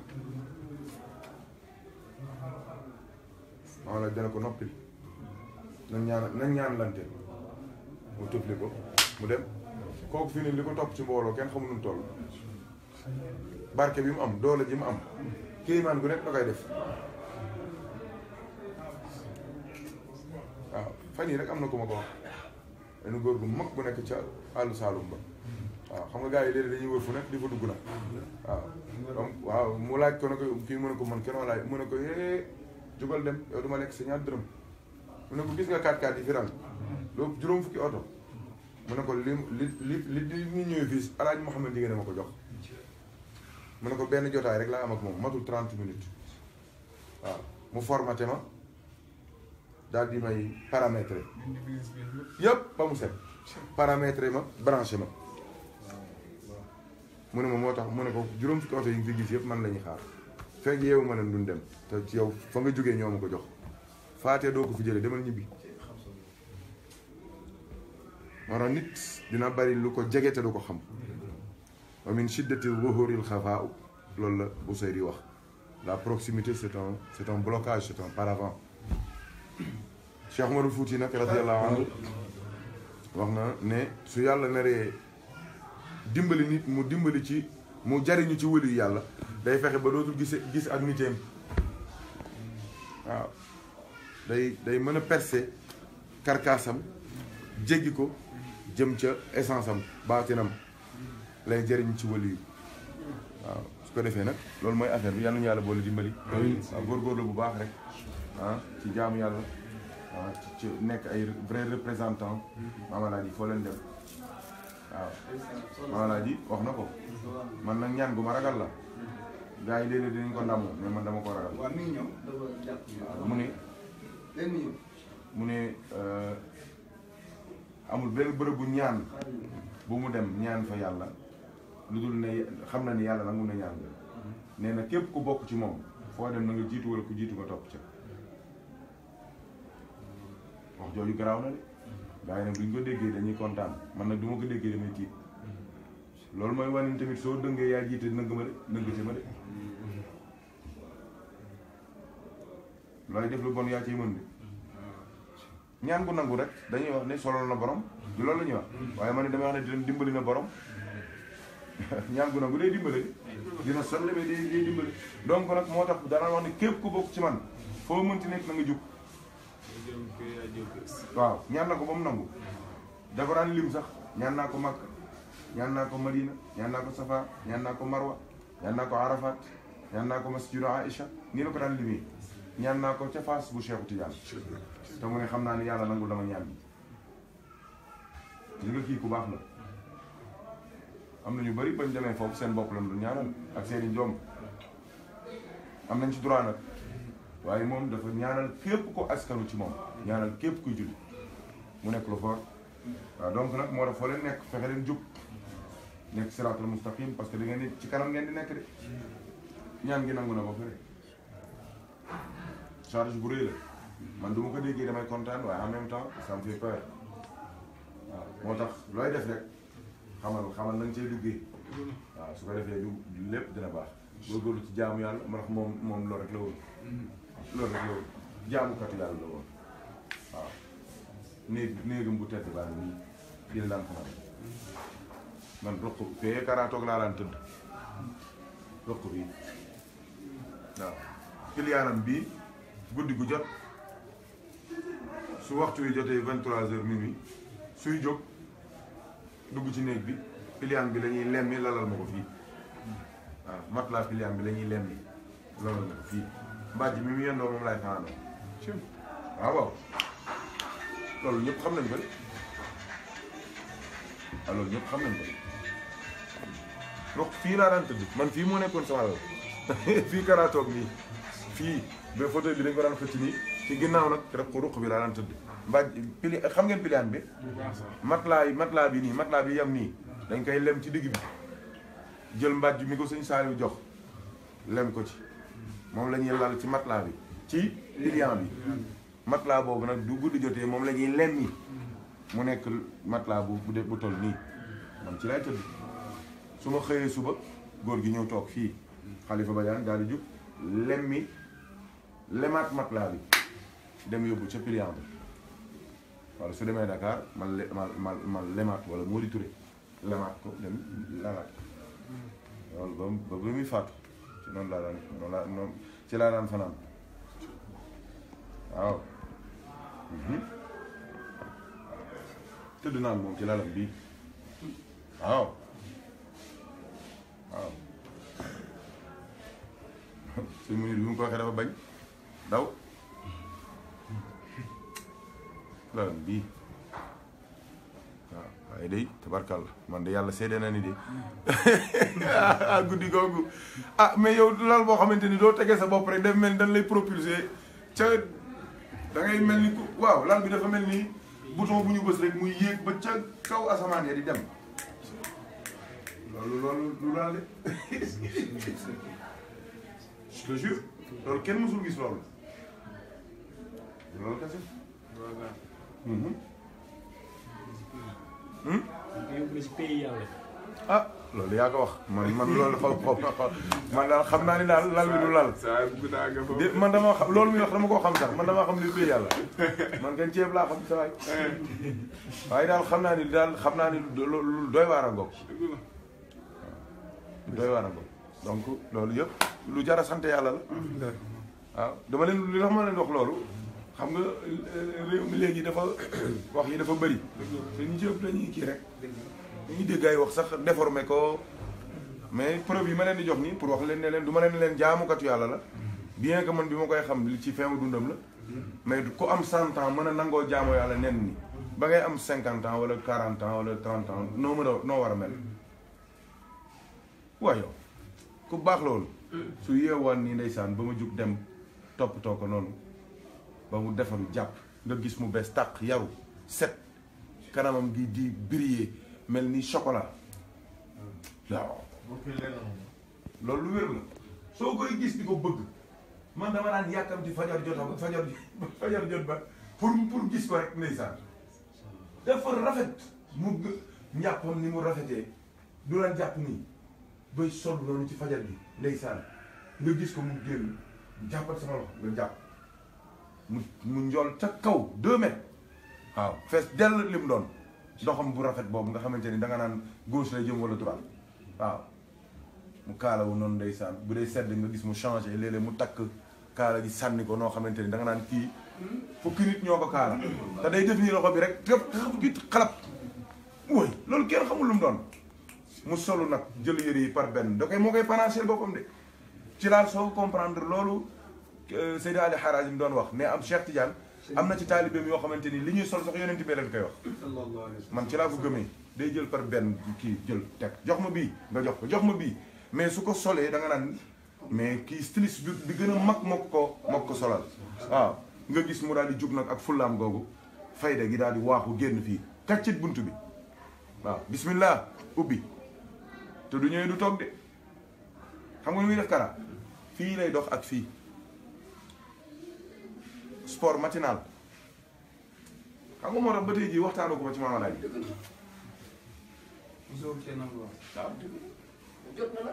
maama laaj dana ko noppil nañ ñaan lante mu tëfli ko mu dem kooku fii ne li ko topp ci mbooloo kenn xamul nu mu toll barke bi mu am doole ji mu am kéemaan gu nekk da koy def waaw fan yii rek am na ku ma ko wax benn góor gu mag bu nekk ca àllu Saalum ba waaw xam nga gars yi léegi dañuy wër fu nekk di fa dugg na waaw donc waaw mu laaj ko ne ko kii mu ne ko man kenn laaj mu ne ko jógal dem yow duma lekk sa ñaar dërëm mu ne ko gis nga 4x4 yi fi rang loolu juróom fukki oto mu ne ko li ñu ñëwee fii Alaaji Mouhamad Ndiéguène ma ko jox mu ne ko benn jotaay rek laa am ak moom matul 30 minutes waaw mu formaté ma daal di may paramétrer yëpp ba mu set paramétrer ma branché ma mu ne ma moo tax mu ne ko juróom fukki oto yi nga fi gis yëpp man la ñuy xaar fekk yeewu ma leen duñ dem te ci yow fa nga jógee ñoo ma ko jox faatee doo ko fi jëlee demal ñibbi maanaam nit dina bari lu ko jege te du ko xam wa min shiddati zuhuril xafaa loolu la Busayri wax la proximité c'est un blocage c'est un paravent Cheikh Oumar Fouti nag radiyallahu anhu wax na ne su yàlla naree dimbali nit mu dimbali ci mu jariñu ci wëlu yàlla day fexe ba dootul gis ak niteem waaw day mën a percer karkaasam jéggi ko jëm ca essence am baatinam lay jëriñ ci wëlu yi waaw su ko defee nag loolu mooy affaire bi yal nañu yàlla boole dimbali waaw góorgóorlu bu baax rek ci jaamu yàlla waaw ci nekk ay vrai représentant Mamalaaji foo leen dem waaw Mamalaaji wax na ko man nag ñaan gu ma ragal la gars yi léeg-léeg dinañ ko ndamoo mais man dama ko ragal waaw mu ne amul benn bërëb bu ñaan bu mu dem ñaan fa yàlla lu dul ne xam na ni yàlla nag mun na ñaan nga nee na képp ku bokk ci moom foo dem na nga jiitu wala ku jiitu nga topp ca wax jooju garaaw na de gars yi nag buñ ko déggee dañuy kontaan man nag du ma ko déggee damay tiit loolu mooy wane tamit soo dëngee yaa jiite nëgg ma de nëggate ma de looy def lu bon yaa ciy mën de ñaan gu nangu rek dañuy wax ne solol na borom du loolu la ñuy wax waaye man ne damay wax ne dimbali na borom ñaan gu nangu day dimbali dina sonle mais day dimbali donc nag moo tax dana wax ne képp ku bokk ci man foo mënti nekk na nga jug waaw ñaan na ko ba mu nangu dafa daan lim sax ñaan naa ko Makka ñaan naa ko Madina ñaan naa ko Safa ñaan naa ko Marwa ñaan naa ko Arafat ñaan naa ko Masjidu Aïcha nii la ko daan limee ñaan naa ko ca Fass bu Cheikh Tidiane te mu ne xam naa ni yàlla nangul dama ñaan bi nga kii ku baax la am na ñu bëri bañ demee foofu seen bopp lañ du ñaanal ak seeni doom am nañ ci droit nag waaye moom dafa ñaanal képp ko askanu ci moom ñaanal képp kuy julli mu nekk lu fort waaw donc nag moo def foo leen nekk fexe leen jub nekk siraatal mustaqim parce que da ngeen di ci kanam ngeen di nekk de ñaan gi nangu na ba pare charge bu rëy la man du ma ko déggee damay kontaan waaye en même temps ça me fait peur waaw moo tax looy def rek xamal na nga cee duggee waaw su ko defee du lépp dina baax góorgóorlu ci jaamu yàlla ma tax moom loolu rek la woon loolu rek la woon jaamukatu yàlla la woon waaw néegam bu tedd baa nii fii la daan fanaan man roq fee karaatoog laa daan tëdd roq bii waaw kiliyaanam bii guddi gu jot su waxtu wi jotee 23h minuit suy jóg dugg ci néeg bi piliyaan bi la ñuy lemmi lalal ma ko fii waaw matelas piliyaan bi la ñuy lemmi lalal ma ko fii mbàjj mi mu yendoo moom laay fanaanoo waaw waaw loolu ñëpp xam nañ ko de waaw loolu ñëpp xam nañ ko de donc fii laa daan tëdd man fii moo nekkoon sama lal fii karaatoog nii fii ba fauteuil bi dañ ko daan xëcc nii ci ginnaaw nag rek ko ruq bi laa daan tëdd mbàjj pili xam ngeen piliyaan bi matelas bi nii matelas bi yem nii dañ koy lem ci digg bi jël mbàjj mi ko sëñ Saliou jox lem ko ci moom la ñuy lal ci matelas bi ci piliyaan bi matelas boobu nag du guddi jotee moom la ñuy lem yi mu nekk matelas bu toll nii man ci lay tëdd su ma xëyee suba góor gi ñëw toog fii Xalifa Badiane daal di jug lemaat matelas bi dem yóbbu ca piliyaan bi wala su demee Dakar man lemaat wala Mody Touré lemaat ko dem lalaat loolu ba muy faatu ci noonu laa daan fanaan waaw tëdd naa moom ci lalam bii waaw su mu bi mu ko waxee dafa bañ daw lalam bii waaw waaye day tabarkàlla man de yàlla seede na ni de guddi googu mais yow lal boo xamante ni doo tegee sa bopp rek daf mel ni dañ lay propulser ca da ngay mel ni waaw lal bi dafa mel ni bouton bu ñu bës rek muy yéeg ba ca kaw asamaan ya di dem loolu lu laal de je te jure loolu kenn mësul gis loolu kese yóbbu si pays yàlla. loolu yaa ko wax man loolu man daal xam naa ni daal lal bi du lal. man dama xam loolu muy wax dama koo xam sax man damaa xam ni pays yàlla man kenn ceeb laa xam sa waay waaye daal xam naa ni lu doy waar a ngoog doy waar a ngoog donc loolu yëpp lu jar a sant yàlla la waaw dama leen li tax ma leen wax loolu xam nga réew mi léegi dafa wax yi dafa bëri te ñu ci ëpp dañuy kii rek dañuy dégg ay wax sax déformé ko mais preuve yi ma leen di jox nii pour wax leen ne leen du ma leen jaamukatu yàlla la bien que man bi ma koy xam li ci fin dundam la mais ku am 100 ans mën a nangoo jaamu yàlla nen ni ba ngay am 50 ans wala 40 ans wala 30 ans noo war a mel waaye yow ku baax loolu su yeewaan nii ndeysaan ba ma jug dem toppatoo ko noonu ba mu defaru jàpp nga gis mu bees tàq yaru set kanamam gi di briller mel ni chocolat waaw loolu lu wér la soo koy gis di ko bëgg man dama daan yàkkamti fajar jot ba pour gis ko rek ndeysaan dafa rafet mu njàppam ni mu rafetee du daan jàpp nii bay sol noonu ci fajar bi ndeysaan nga gis ko mu génn jàppat sama loxo nga jàpp mu njool ca kaw 2 mètres waaw fees dell li mu doon doxam bu rafet boobu nga xamante ni danga naan gauche lay jëm wala droite waaw mu kaalawu noonu ndeysaan bu dee sedd nga gis mu changé léeg-léeg mu takk kaala gi sànni ko noo xamante ni da nga naan kii fukki nit ñoo ko kaala te day def nii loxo bi rek tëpp xalab mooy loolu kenn xamul lu mu doon mu solu nag jël yëre yi par benn da koy moo koy panacel boppam de ci laal soo comprendre loolu Seydi Ali Harazim doon wax ne am Cheikh Tidiane am na ci taalibeem yoo xamante ni li ñuy sol sax yonent bi leen koy wax man ci laa ko gëmee day jël par benn kii jël teg jox ma bii nga jox ko jox ma bii mais su ko solee da nga naan mais kii styliste bi gën a mag moo ko solal waaw nga gis mu daal di jug nag ak fullaam googu fayda gi daal di waaxu génn fii kaccit bunt bi waaw bismillah ubbi te du ñëwee du toog de xam nga nu muy def kara fii lay dox ak fii sport matinal xam nga moo tax ba tey jii waxtaanoo ko ba ci Maama Laay waaw jot na la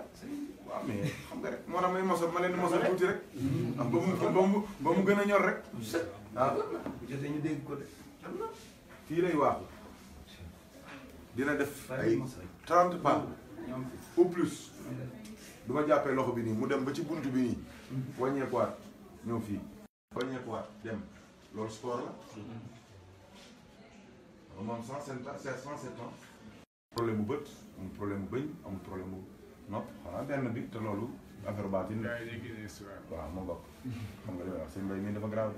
waaw mais xam nga rek moo tax may mosal ma leen di mosal tuuti rek am ba mu gën a ñor rek waaw jotee ñu dégg ko de fii lay waaxu dina def ay 30 pas au plus du ma jàppee loxo bi nii mu dem ba ci bunt bi nii wàññeekuwaat ñëw fii wàññeekuwaat dem loolu sport la moom 107 ans problème bu bët amul problème bu bëñ amul problème bu nopp xanaa benn bi te loolu affaire baatin la waaw moo bokk xam nga li may wax seen mbay mii dafa grave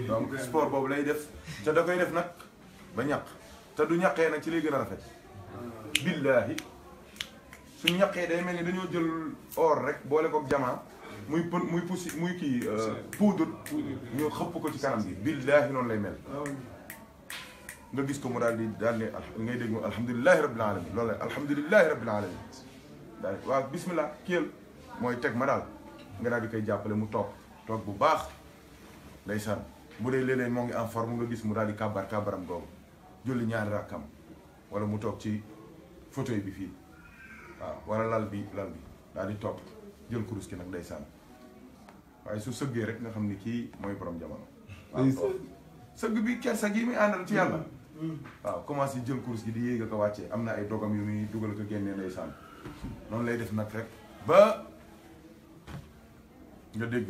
donc sport boobu lay def te da koy def nag ba ñaq te du ñaqee nag ci lay gën a rafet billaahi suñ ñaqee day mel ni dañoo jël or rek boole kook jamaa muy poussi muy kii poudre ñu xëpp ko ci kanam gi billaahi noonu lay mel nga gis ko mu daal ne ngay dégg moom alhamdulilahi rabbil alamin loolu la alhamdulilahi rabbil alamin daal waaw bismillah kiyal mooy teg ma daal nga daal di koy jàppale mu toog bu baax ndeysaan bu dee léeg-léeg moo ngi en forme nga gis mu daal di kàbbaram googu julli ñaari rakkam wala mu toog ci fauteuil bi fii waaw wala lal bi daal di topp jël kurus ki nag ndeysaan waaye su sëggee rek nga xam ni kii mooy borom jamono waaw sëgg bi kersa gi muy àndal ci yàlla waaw commencé jël course gi di yéeg ko wàccee am na ay dogam yu muy dugal ko génnee ndeysaan noonu lay def nag rek ba nga dégg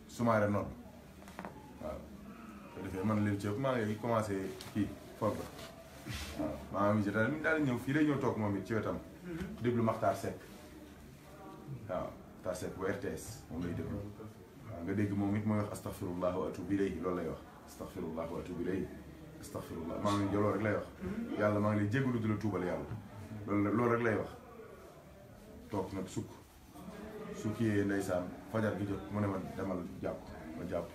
sumaare noonu waaw ko defee man leen ci maa ngi commencé kii foog ba waaw maa ngi daal di ñëw fii lay ñëw toog moom it ci wetam déglu Makhtar Seck waaw Makhtar Seck bu RTS moom lay déglu waaw nga dégg moom it mooy wax astaghfirullah wa atubu ilayhi loolu lay wax astaghfirullah wa atubu ilayhi astaghfirullah maa ngi loolu rek lay wax yàlla maa ngi lay jégalu di la tuubal yàlla loolu rek lay wax toog nag sukk sukkiyee ndeysaan fajar gi jot mu ne ma demal jàpp ma jàpp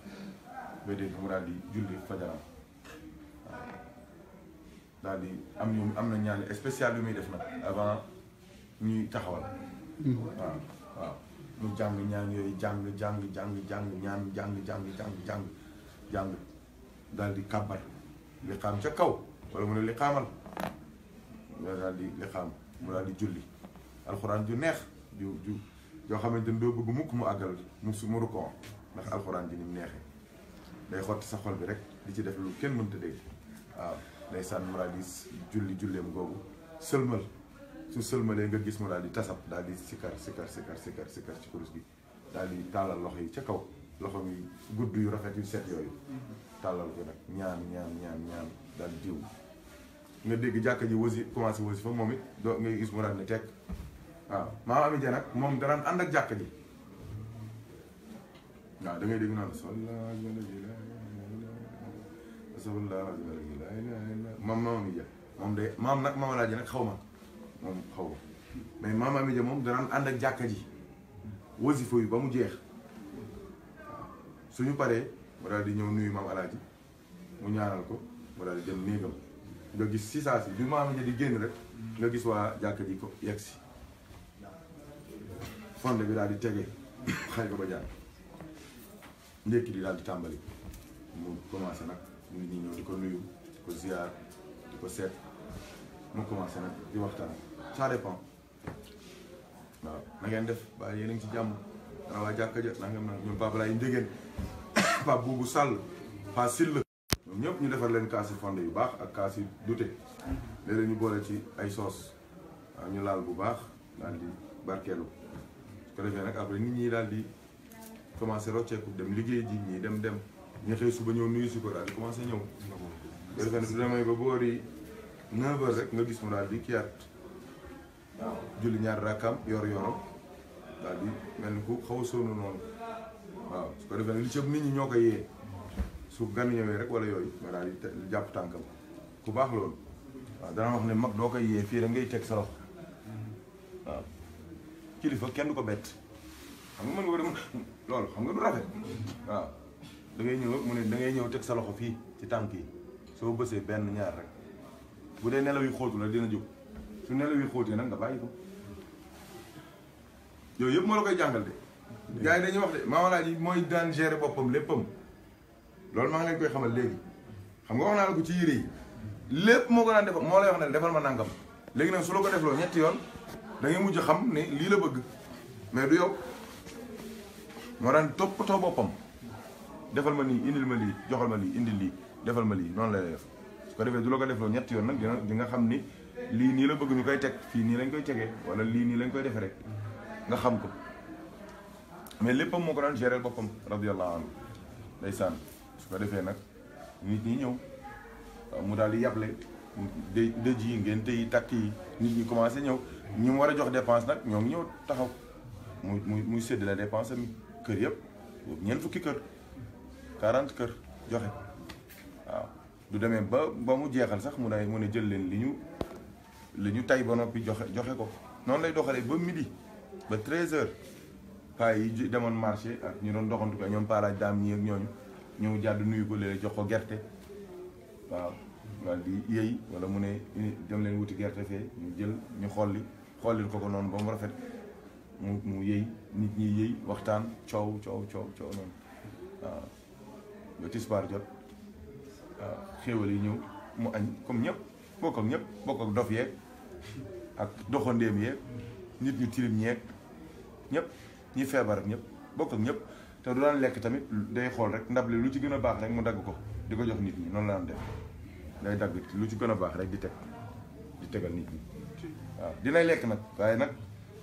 ba dégg mu daal di julli fajaram waaw daal di am na ñaan spécial yu muy def nag avant ñuy taxawal waaw mu jàng ñaan yooyu jàng daal di kàbbar li xaam ca kaw wala mu ne li xaamal daal di li xaam mu daal di julli alxuraan ju neex joo xamante ni doo bëgg mukk mu àggal mu rukkoo ndax alxuraan ji ni mu neexee day xotti sa xol bi rek di ci def lu kenn mënta dégg waaw day sànn mu daal di julleem googu sëlmal su sëlmalee nga gis mu daal di tasab daal di sikar ci kurus gi daal di tàllal loxo yi ca kaw loxo yi gudd yu rafet yu set yooyu tàllal ko nag ñaan daal di diw nga dégg jàkka ji commencé wasi fa moom it doo ngay gis mu daal ne teg waaw maa amee nag moom danaan ànd ak jàkka ji waaw da ngay dégg naan moom nag Maama Laaji nag xaw ma mais Maama Ami Ja moom danaan ànd ak jàkka ji wasifa yu ba mu jeex waaw suñu paree mu daal di ñëw nuyu Maam Alaaji mu ñaanal ko mu daal di dem néegam nga gis si saa si bi Maama Ami Ja di génn rek nga gis waa jàkka ji ko yegg si fonde bi daal di tege xay ko ba jaar ndékki di daal di tàmbali mu commencé nag nit ñi ñëw di ko nuyu di ko ziar di ko seet mu commencé nag di waxtaan ça dépend waaw na ngeen def ba yéen a ngi ci jàmm dana waa jàkka ja na ngeen nag ñoom Pape Laye Ndégeen Pape Boubou Sall Pa Sill ñoom ñëpp ñu defar leen kaasi fonde yu baax ak kaasi dute léeg-léeg ñu boole ci ay soos waaw ñu laal bu baax daal di barkeelu su ko defee nag après nit ñi daal di commencé rocceeku dem liggéey ji ñii dem ñu xëy suba ñëw nuyu si ko daal di commencé ñëw bu defee ne su demee ba boori 9h rek nga gis mu daal di kiyaat waaw julli ñaar rakkam yorom daal di mel ni ku xaw a sonn noonu waaw su ko defee ne li ci ëpp nit ñi ñoo koy yee su gan ñëwee rek wala yooyu nga daal di jàpp tànkam ku baax loolu waaw dana wax ne mag doo koy yee fii rek ngay teg sa loxo waaw kilifa kenn du ko bett xam nga mën nga dem loolu xam nga du rafet waaw da ngay ñëw mu ne da ngay ñëw teg sa loxo fii ci tànk yi soo bësee benn ñaar rek bu dee nelaw yi xóotu la dina jóg su nelaw yi xóotee nag nga bàyyi ko yooyu yëpp moo la koy jàngal de gars yi dañuy wax de maamalaa ji mooy daan gérer boppam léppam loolu maa ngi leen koy xamal léegi xam nga wax naa la ko ci yére yi lépp moo ko daan defal moo lay wax ne defal ma nangam léegi nag su la ko defloo ñetti yoon da ngay mujj xam ne lii la bëgg mais du yow moo daan toppatoo boppam defal ma nii indil ma lii joxal ma lii indil lii defal ma lii noonu lay def su ko defee du la ko defloo ñetti yoon nag di nga xam ni lii nii la bëgg ñu koy teg fii nii lañ koy tegee wala lii nii lañ koy defee rek nga xam ko mais léppam moo ko daan gérer boppam radiyallahu anhu ndeysaan su ko defee nag nit ñi ñëw mu daal di yable dëj yi ngénte yi takk yi nit ñi commencé ñëw ñi mu war a jox dépense nag ñoom ñëw taxaw muy sédd la dépense mi kër yëpp ñeent fukki kër 40 kër joxe waaw du demee ba mu jeexal sax mu ne jël leen li ñu tay ba noppi joxe ko noonu lay doxalee ba midi ba 13h paa yi demoon marché ak ñu doon doxantu ko ñoom paalaaj daam ñi ak ñooñu ñëw jàdd nuyu ko léeg jox ko gerte waaw wal di yëy wala mu ne dem leen wuti gerte fee ñu jël ñu xollil ko noonu ba mu rafet mu yëy nit ñi yëy waxtaan coow noonu waaw ba tisbaar jot waaw xéewal yi ñëw mu añ comme ñëpp bokk ak dof yeeg ak doxandéem yeeg nit ñu tilim ñeeg ñëpp ñi feebar ak ñëpp bokk ak ñëpp te du daan lekk tamit day xool rek ndab li lu ci gën a baax rek mu dagg ko di ko jox nit ñi noonu la daan def day dagg lu ci gën a baax rek di tegal nit ñi waaw dinay lekk nag waaye nag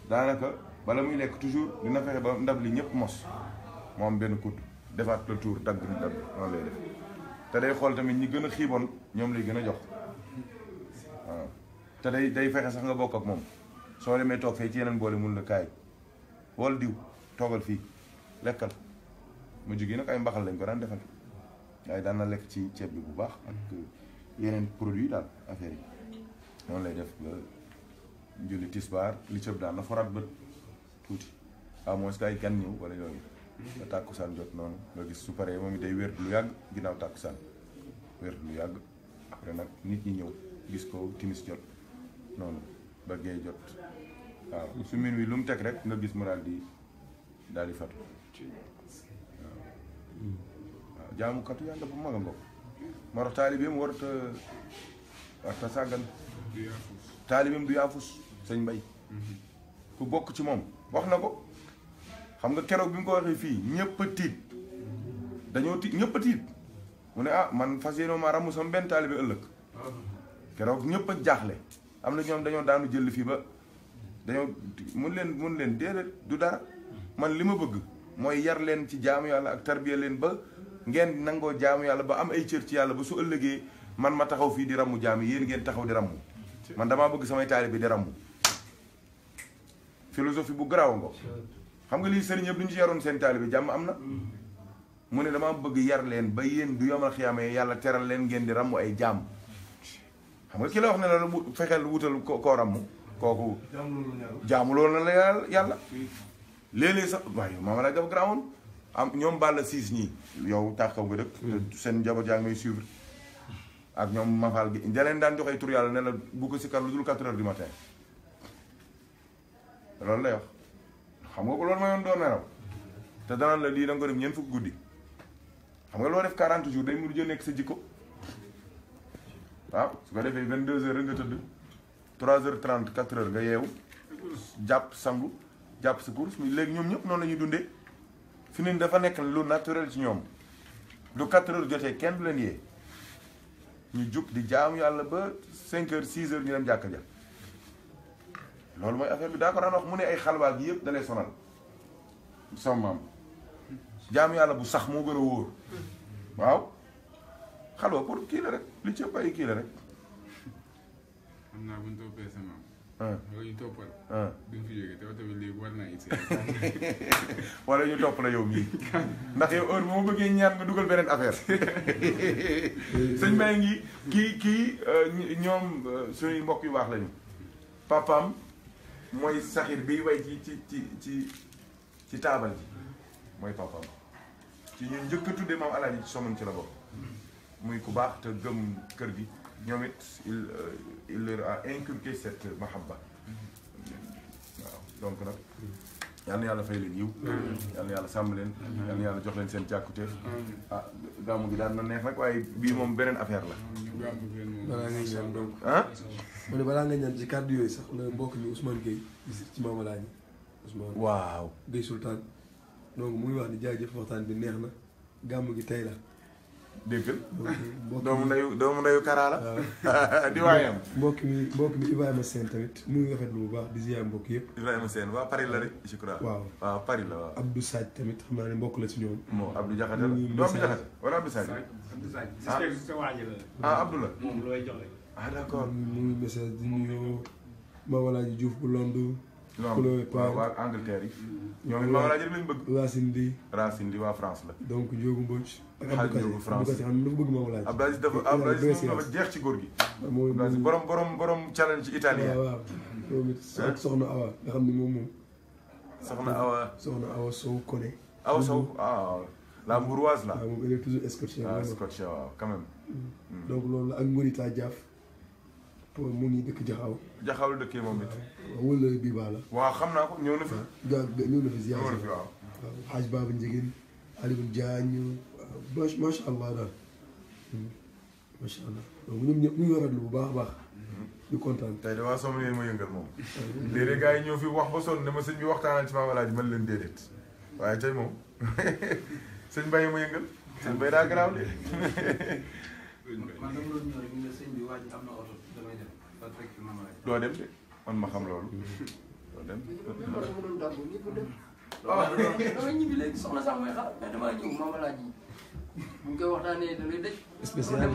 daanaka bala muy lekk toujours dina fexe ba ndab li ñëpp mos moo am benn kudd defaat le tour dagg ndab li noonu lay def te day xool tamit ñi gën a xiiboon ñoom lay gën a jox waaw te day fexe sax nga bokk ak moom soo demee toog fee ci yeneen boole mun la kaay wol diw toogal fii lekkal mu jógee nag ay mbaxal lañ ko daan defal waaye daan na lekk ci ceeb bi bu baax ak yeneen produit daal affaire yi noonu lay def ba julli tisbaar li cëb daan na foraat bët tuuti à moins que ay gan ñëw wala yooyu ba tàkkusaan jot noonu nga gis su paree moom it day wér lu yàgg ginnaaw tàkkusaan wér lu yàgg après nag nit ñi ñëw gis ko timis jot noonu ba géey jot waaw su min wi lu mu teg rek nga gis mu daal di fatu waaw jaamukatu yàlla bu mag a ngokk moo tax taalibeem warta sàggan taalibeem du yaafus sëñ Mbay ku bokk ci moom wax na ko xam nga keroog bi mu ko waxee fii ñëpp a tiit dañoo tiit ñëpp a tiit mu ne ah man fas yéene maa ramu sama benn taalibe ëllëg keroog ñëpp a jaaxle am na ñoom dañoo daanu jël fii ba dañoo mun leen déedéet du dara man li ma bëgg mooy yar leen ci jaamu yàlla ak tarbiya leen ba ngeen nangoo jaamu yàlla ba am ay cër ci yàlla ba su ëllëgee man ma taxaw fii di rammu jaam yi yéen ngeen taxaw di rammu man damaa bëgg samay taalibe di rammu philosophie bu garaaw nga xam nga lii sëriñ yëpp du ñu ci yaroon seen taalibe jàmm am na mu ne damaa bëgg yar leen ba yéen du yomal xiyaamee yàlla teral leen ngeen di rammu ay jaam xam nga ki la wax ne la fexeel wutal koo rammu kooku jaamu loolu na la yàlla léeg-léeg sax waaye maama la dafa garaawoon am ñoom Balla siis ñii yow tàkkaw nga dëkk seen njaboot yaa ngi may suivre ak ñoom mafal gi da leen daan joxee tur yàlla ne la bu ko si kar lu dul 4 heures du matin loolu lay wax xam nga ko loolu ma yoon doon nelaw te danaan la lii da nga ko def ñeent fukk guddi xam nga loo def 40 jours day mujj nekk sa jikko waaw su ko defee 22 heures nga tëdd 3h30 4h nga yeewu jàpp sangu jàpp sa course mi léegi ñoom ñëpp noonu la ñuy dundee fi ne dafa nekk lu naturel ci ñoom lu 4h jotee kenn du leen yee ñu jug di jaamu yàlla ba 5h 6h ñu dem jàkka ja loolu mooy affaire bi daa ko daan wax mu ne ay xalwaat gi yëpp da lay sonal sama maam jaamu yàlla bu sax moo gën a wóor waaw xalwa pour kii la rek li ci ëpp ay kii la rek xam naa bu ñu toppee sama ah loolu ñu toppal ah duñ fi jógee te tamit léegi war naa it wala ñu topp la yow mii ndax yow heure bu ma bëggee ñaan nga dugal beneen affaire sëñ Mbaye ngi kii ñoom suñuy mbokk yu baax lañu papaam mooy saxir biy way ci taabal ji mooy papaam ci ñu njëkk a tudde maam alaaji ci somoon ci la bokk muy ku baax te gëm kër gi ñoom it il leur a inculqué cette mahabba waaw donc nag yal na yàlla fay leen yiw yal na yàlla sàmm leen yal na yàlla jox leen seen càkkutéef ah gàmmu gi daan na neex nag waaye bii moom beneen affaire la balaa ngay ñaan donc ah ma ne balaa nga ñaan ci kàddu yooyu sax la mbokk mi Ousmane Gueye ci Mame Alhaji Ousmane waaw Gueye Sultan donc mu ngi wax ni jaajëf waxtaan bi neex na gàmmu gi tey la déggal mbokk doomu ndeyu Kara la di waayam mbokk mi Ibrahima Sène tamit mu ngi rafetlu bu baax di ziar mbokk yëpp Ibrahima Sène waa Paris la rek je crois waaw Paris la waaw Abdou Sadj tamit xam naa ne mbokk la ci ñoom moo Abdou Diakhaté la doo Abdou Diakhaté wala Abdou Sadj Abdou la moom looy joxe. ah d'accord mu ngi message di nuyu Mame Alhaji Diouf bu Londres non waa Angleterre yi ñoom it Mame Alhaji rek lañ bëgg Racine di waa France la donc Diogo Mbodj ak xaaj Diogo France xam ne dafa bëgg Mame Alhaji Abdou Aziz dafa jeex ci góor gi Abdou Aziz borom challenge ci italien waaw moom it soxna Awa nga xam ne moom soxna Awa Sow Koné Awa Sow ah la bourgeoise la waaw moom elle est toujours escortée scotché waaw quand même donc loolu la ak Ngorita Diaf mu ngi dëkk Jaxaaw la dëkkee moom it waaw wala bii baa la waaw xam naa ko ñëw na fi ñëw na fi ziar ñëw na fi waaw Xaaj Baba Njegéen Aliou Diagne waaw macha allah daal macha allah donc ñoom ñëpp ñu ngi rafetlu bu baax a baax ñu kontaan tey de waa somm yéen ma yëngal moom léeg-léeg gars yi ñëw fi wax ba sonn ne ma sëñ bi waxtaanal ci Mame Alhaji man leen déedéet waaye tey moom sëñ Mbaye ma yëngal sëñ Mbaye daa garaaw de man dama doon ñëw rek ñu ne sëñ bi waa ji am na oto damay dem ba fekk Mame Alhaji doo dem de man ma xam loolu doo dem damay ñibbi léegi soxna sax mooy xaar mais damaa ñëw Mame Alhaji bu ñu koy waxtaanee da ngay dëj spécial